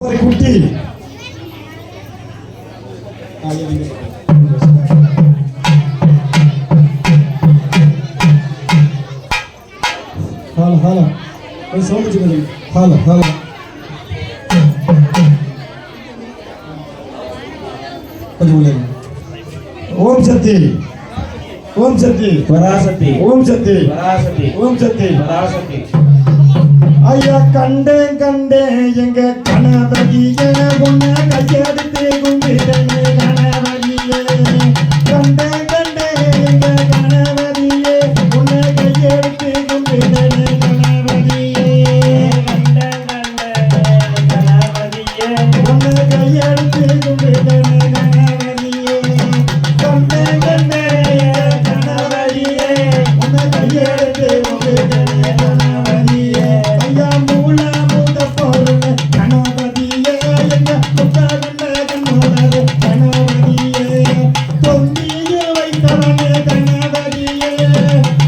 குட்டி ஹால ஹால ஒரு சவுண்ட் சொல்லுங்க ஹால ஹால கொஞ்சம் ஓம் சக்தி ஓம் சக்தி பராசக்தி ஓம் சக்தி பராசக்தி ஓம் சக்தி பராசக்தி. ஐயா கண்டேன் கண்டேன் எங்க கணவதியே உன்னை கையெடுத்து கும்பிட்டேனே கணவதியே கண்டேன் கண்டேன் எங்க கணவதியே உன்னை கையெடுத்து கும்பிட்டேனே கணவதியே கண்டேன் கண்டேன் கணவதியே உன்னை கையெடுத்து கும்பிட்டேனே கணவதியே கண்டேன் கண்டேன் கணவதியே உன்னை கையெடுத்து கும்பிட்டேனே கணவதியே ஐயா மூல மூத பொருள் கணபதியே எங்க முத்தகண்ட கண்ணோடரு கணபதியே தொங்கிய வைத்தவனே கணபதியே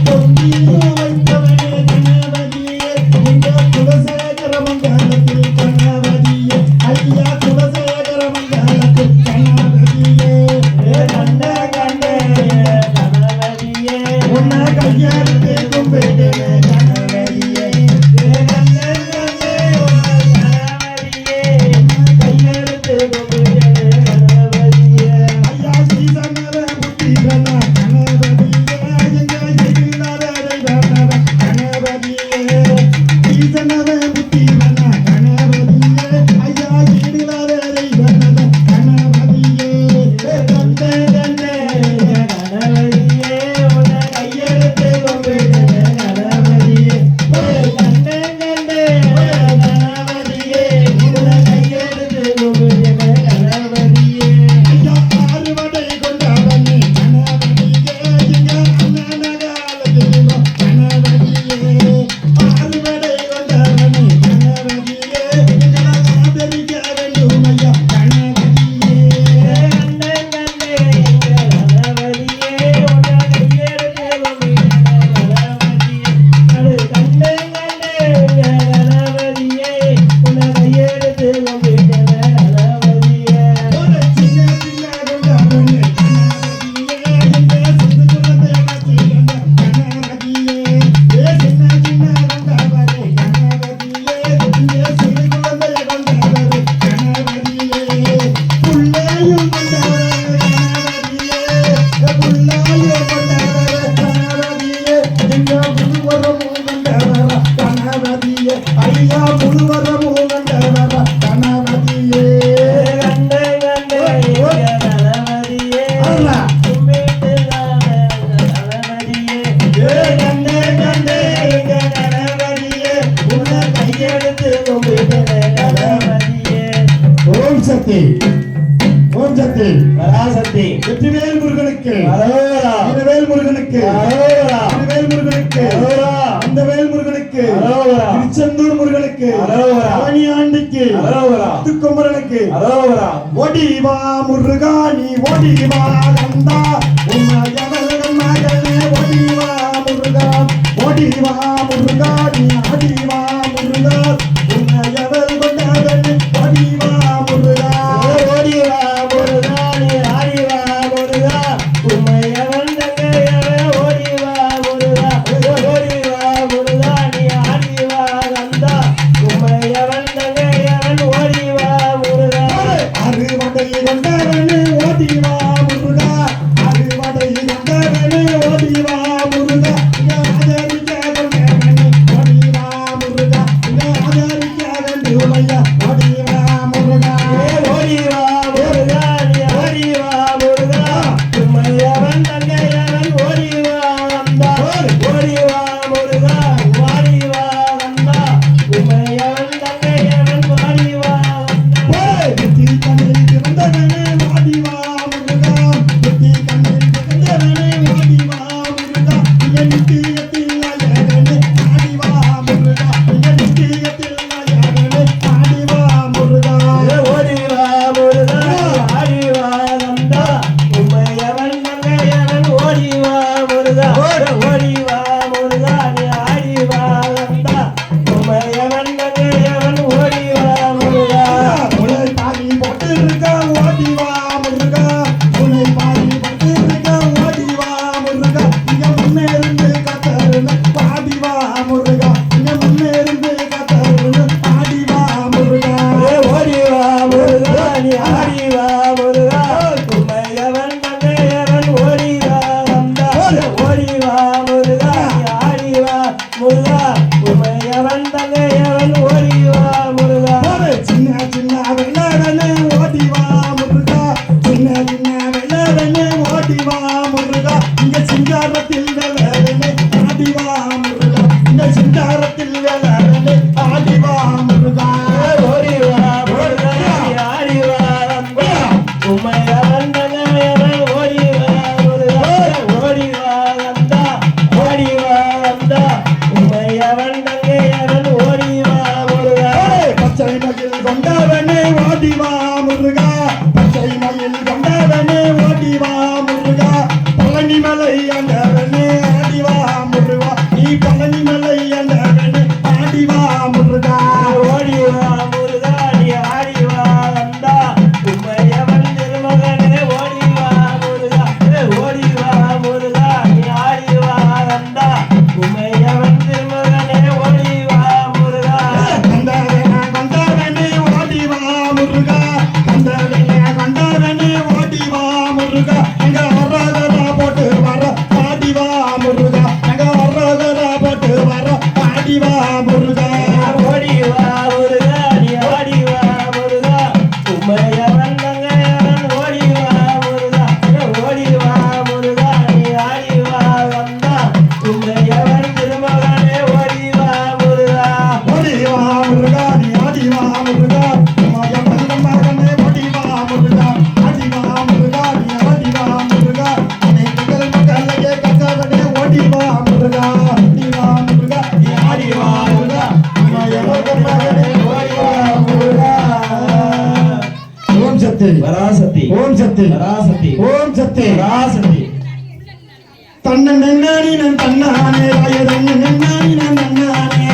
தொங்கிய வைத்தவனே கணபதியே எங்க குலசேகர மங்கலத்தில் கணபதியே ஐயா குலசேகர மங்கலத்தில் கணபதியே கண்ட கண்டே கணவதியே உன்னை கையெடுத்து கும்பிட்டேனே கணபதியே ஐயா சீதனர புத்திரன கணபதியே எங்க எதிராரரை வரணர கணபதியே சீதனர புத்திரன கணபதியே ஐயா எதிராரரை வரணர கணபதியே கண்டே கண்டே கணவதியே உன்னை கையெடுத்து கும்பிட்டேனே கணவதியே கண்டே கண்டே கணவதியே உன்னை கையெடுத்து கும்பிட்டேனே கணவதியே ஐயா ஆறுவடை கொண்டவனே கணபதியே எங்க அண்ணனகாலத்திலோ கணபதியே ஆறுவடை கொண்டவனே கணபதியே எங்களை ஆதரிக்க வேண்டும் ஐயா கணபதியே கண்டே கண்டே கணவதியே உன்னை கையெடுத்து கும்பிட்டேனே கணவதியே கண்டே கண்டே கணவதியே உன்னை கையெடுத்து கும்பிட்டேனே கணவதியே ஒரு சின்ன சின்ன கொண்டவனே கணபதியே எங்க சொந்த குலத்தை காத்திருந்த கணபதியே சின்ன சின்ன கொண்டவனே கணபதியே எங்க சிறு குழந்தை கொண்டவரே கணபதியே புள்ளையும் கொண்டவரே கணபதியே புள்ளையும் கொண்டவரே கணபதியே எங்க முழுவரமும் கொண்டவரே கணபதியே ஐயா முழுவரமும் கொண்டவரே கணபதியே கண்டே கண்டே கணவதியே அல்லா கும்பிட்டுதானே கணவதியே கண்டே கண்டே எங்க கணபதியே உன்னை கையெடுத்து கும்பிட்டேனே கணவதியே ஓம் சக்தி ஓம் சக்தி பராசக்தி வெற்றிவேல் முருகனுக்கு அரோரா வேல் முருகனுக்கு அரோரா வேல் முருகனுக்கு அரோரா அந்த வேல் முருகனுக்கு அரோரா திருச்செந்தூர் முருகனுக்கு அரோரா பழனியாண்டிக்கு அரோரா முத்துக்குமரனுக்கு அரோரா ஓடி வா முருகா நீ ஓடி வா கந்தா உம்மையவன் மகனே ஓடி வா முருகா ஓடி வா முருகா நீ ஆடி வா முருகா உம்மையவன் கொண்டவன் ஓடி வா முருகா ஓடி வா முருகா நீ ஆடி வா முருகா உம்மையவன் தங்கையவன் ஓடி வா முருகா ஓடி வா முருகா நீ ஆடி வா கந்தா உம்மையவன் தங்கையவன் ஓடி வா முருகா அறுவடை கொண்டவன் ஓடி வா முருகா அறுவடை கொண்டவன் ஓடி வா முருகா ஆதரிக்க கொண்டவன் ஓடி வா முருகா ஓடிவா முருகா பச்சை மயில் கொண்டவனே ஓடிவா முருகா பழனி மலை ஆண்டவனே ஆடிவா முருகா நீ பழனி மலை ஆண்டவனே ஆடிவா முருகா ஓடிவா முருகா நீ ஆடிவா வந்தா உம்மையவன் திருமகனே ஓடிவா முருகா ஓடிவா முருகா நீ ஆடிவா வந்தா உம்மையவன் திருமகனே ஓடிவா முருகா கொண்டவனே ஓடிவா முருகா கொண்டவனே ஓடிவா முருகா எங்க வர்றதா போட்டு வர ஆடிவா முருகா எங்க வர்றதா போட்டு வர ஆடிவா முருகா ஓடிவா முருகா நீ ஆடிவா முருகா உம்மையவன் தங்கையவன் ஓடிவா முருகா ஓடிவா முருகா நீ ஆடிவா வந்தா உம்மையவன் திருமகனே ஓடிவா முருகா ஓடிவா முருகா நீ ஆடிவா முருகா மகனே ஓடிவா முருகா ஆடிவா முருகா நீ ஆடிவா முருகா மக்கள் மக்களையே கற்றவனே ஓடிவா முருகா ஆடிவா முருகா நீ ஆடிவா முருகா மகனே ஓடிவா முருகா ஓம் சக்தி பராசக்தி ஓம் சக்தி பராசக்தி ஓம் சக்தி பராசக்தி தன்ன நன்னானி நன் தன்னானே ராயதன்ன நன்னானி நன் நன்னானே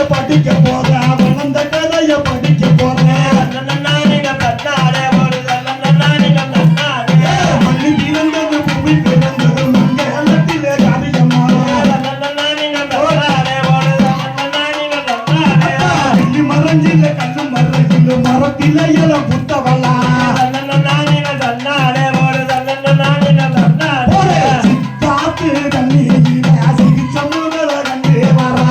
படிக்க போற வளர்ந்த கதைய படிக்க போறேன் மண்ணு பிறந்தது பூமி பிறந்தது மங்களத்திலே காரியமா கல்லு மறைஞ்சில கல்லு மறைஞ்சில மரத்தில இளம் புத்தவல்லா சித்தாத்து தண்ணீரில சிகிச்சை முதல கண்டு வரா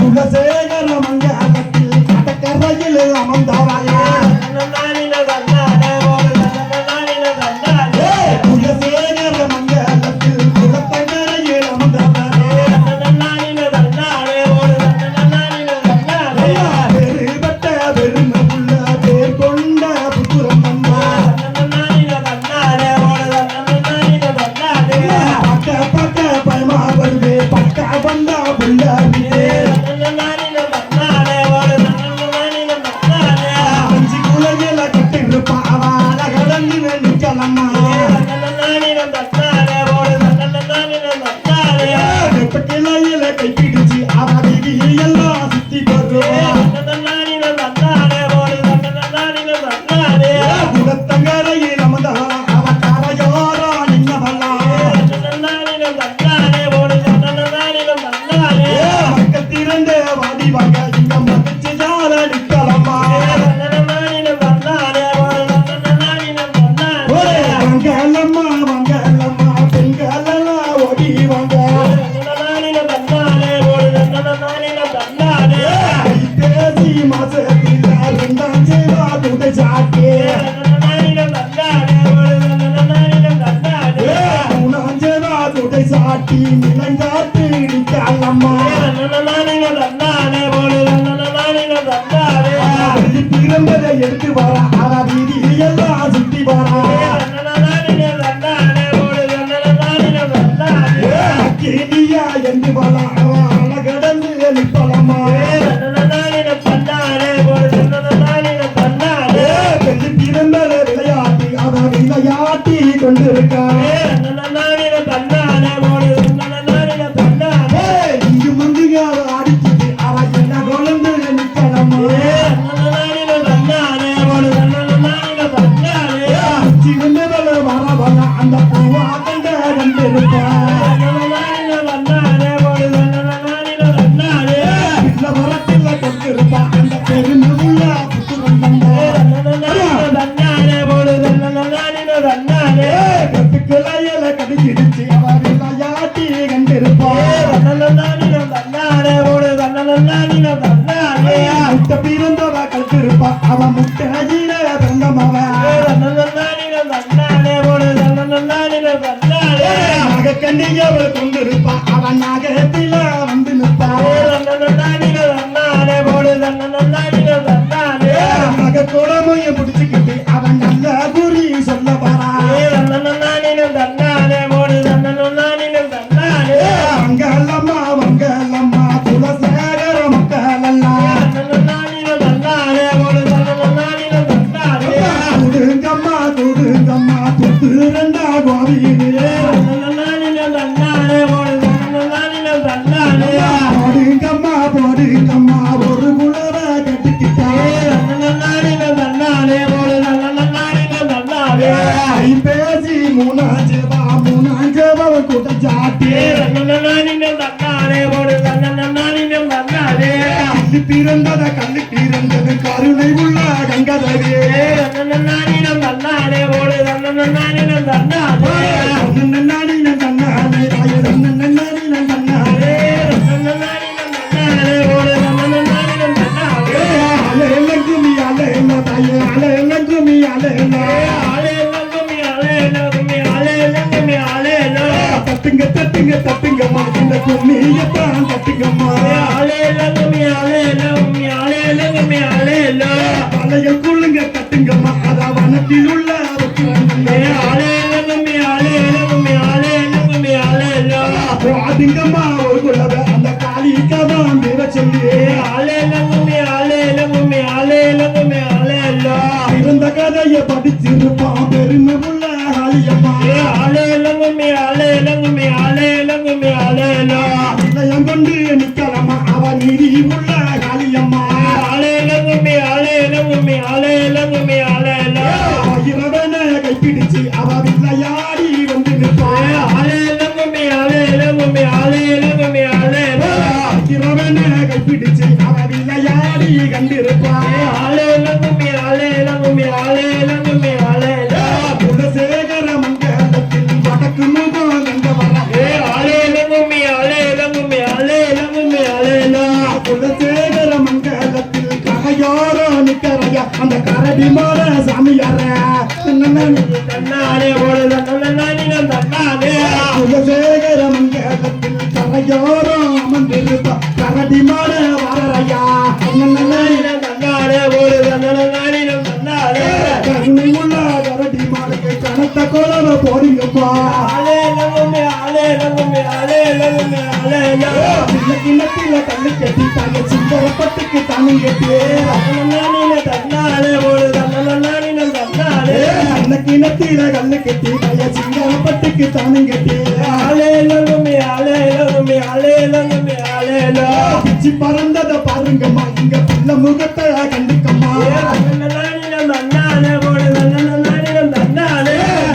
குலசேகர மங்காலத்தில் கடற்கரையில் அமர்ந்தவளே குலசேகர மங்காலத்தில் குலத்தங்கரையில் அமர்ந்தவளே பெருபட்ட பெருமை உள்ள பேர் கொண்ட புத்திரம் வந்தா பக்க பக்க பயமா வருவே பக்க வந்தா புள்ள அஞ்சு குலையில கட்டிருப்பா அவள கடந்து நிக்கலம்மா வெப்ப கிளையில கை பிடிச்சு அவ எல்லாம் சுத்தி போடுவோம் குலத்தங்கரையில் அமர்ந்தா அவ கரையோரா நின்னவளா மக்கள் திரண்டு வாடி வாங்க இங்க மதிச்சு ஜால நிக்கலம்மா மங்களம்மா மங்களம்மா பெண்களெல்லாம் ஓடி வாங்க பேசி மாசத்துல ரெண்டாம் சேவா துடை சாக்கே மூணாம் சேவா துடை சாட்டி நிலங்காட்டு நிக்கலம்மா பிறந்ததை எடுத்து வரா அவ வீதியெல்லாம் சுத்தி வரா கேடியா என்று வரா அவ அழகடந்து நிப்பலமா பிறந்ததை விளையாட்டி அவ விளையாட்டி கொண்டிருக்கா இங்கு மந்திங்க அவ அடிச்சுட்டு அவ என்ன கொழுந்து நிக்கலமா சிவந்தவள வரவள அந்த பூவா கண்ட கண்டிருப்பா வரத்தில கொண்டிருப்பா அந்த பெருமை உள்ள கட்டுக்கிளையில கடிச்சிடுச்சு அவ விளையாட்டி கண்டிருப்பா முட்டை பிறந்தவ கட்டிருப்பா அவ முட்டையில பிறந்தமவ நகை கண்டியவ கொண்டிருப்பா அவ நகத்தில வந்து நிற்பா நகை குடமையும் பிடிச்சுக்கிட்டு அவன் நல்ல குறி சொல்ல வரா மங்களம்மா மங்களம்மா குலசேகர மக்களெல்லாம் கொடுங்கம்மா கொடுங்கம்மா தொட்டு ரெண்டா கோவிலே போடுங்கம்மா போடுங்கம்மா ஒரு குலவ கட்டிக்கிட்டா பேசி மூணாஞ்சேவா கூட்ட ஜாட்டி பிறந்தத கண்ணு பிறந்தது கருணை உள்ள கங்கதவே தட்டுங்க தட்டுங்க தட்டுங்கம்மா இந்த கும்மியத்தான் தட்டுங்கம்மா வளையல் கொள்ளுங்க தட்டுங்கம்மா அத வனத்தில் உள்ள அதுங்கம்மா ஒரு குலவ அந்த காளிக்கதான் தேவ சொல்லி இருந்த கதையை படிச்சிருப்பான் பெருமை உள்ள காளியம்மா இதயம் கொண்டு நிக்கலம்மா அவ நீதி உள்ள காளியம்மா இரவன கைப்பிடிச்சு அவ விளையாடி வந்து நிற்பான் இரவன கைப்பிடிச்சு அவ விளையாடி கண்டிருப்பான் குலசேகர மங்கலத்தில் வடக்கு முகம் கண்டவர குலசேகர மங்கலத்தில் கரையோரோ நிக்கறையா அந்த கரடி மோர சாமியார குலசேகர மங்கலத்தில் கரையோரோ அமர்ந்திருப்பா கரடி மோர வரறையா கருணை உள்ள கரடி மாலைக்கு கனத்த கோலவ போடுங்கப்பா கிணத்தில கண்ணு கட்டி தாங்க சிங்கரப்பட்டுக்கு தானும் கட்டி அந்த கிணத்தில கண்ணு கட்டி தாங்க சிங்கரப்பட்டுக்கு தானும் கட்டி பிச்சு பறந்தத பாருங்கம்மா இங்க பிள்ளை முகத்தை கண்டுக்கம்மா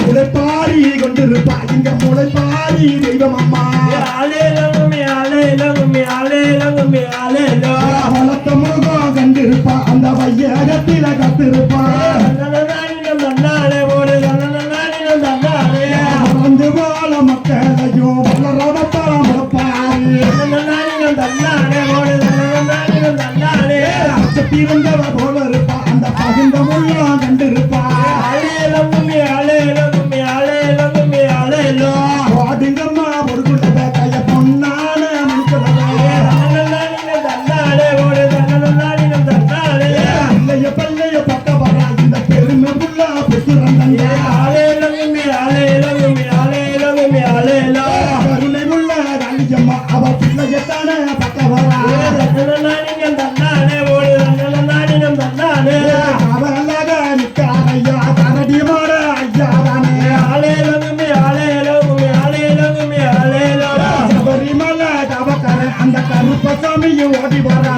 முளைப்பாரி கொண்டிருப்பா இங்க முளைப்பாரி தெய்வம் அம்மா வளர்த்த முகம் கண்டிருப்பா அந்த வையகத்தில கத்திருப்பா வந்து வாழ மக்களையும் வளரவத்தாம் பிறந்தவ போல இருப்பா அந்த பகுந்த முள்ளம் கண்டிருப்பா பாடுங்கம்மா ஒரு குலவ கைய பொன்னான மனுக்குலவ இல்லையப்ப பிள்ளையத்தானே பக்க வரா ரங்கநாடினம் தன்னானே ஓடு ரங்கநாடினம் தன்னானே அவரல்லாத நிற்காரையா கரடி மாட ஐயா தானே ஆலேலகுமே ஆலேலகுமே ஆலேலகுமே ஆலேலோ சபரிமலை தவக்கரை அந்த கருப்பசாமியும் ஓடி வரா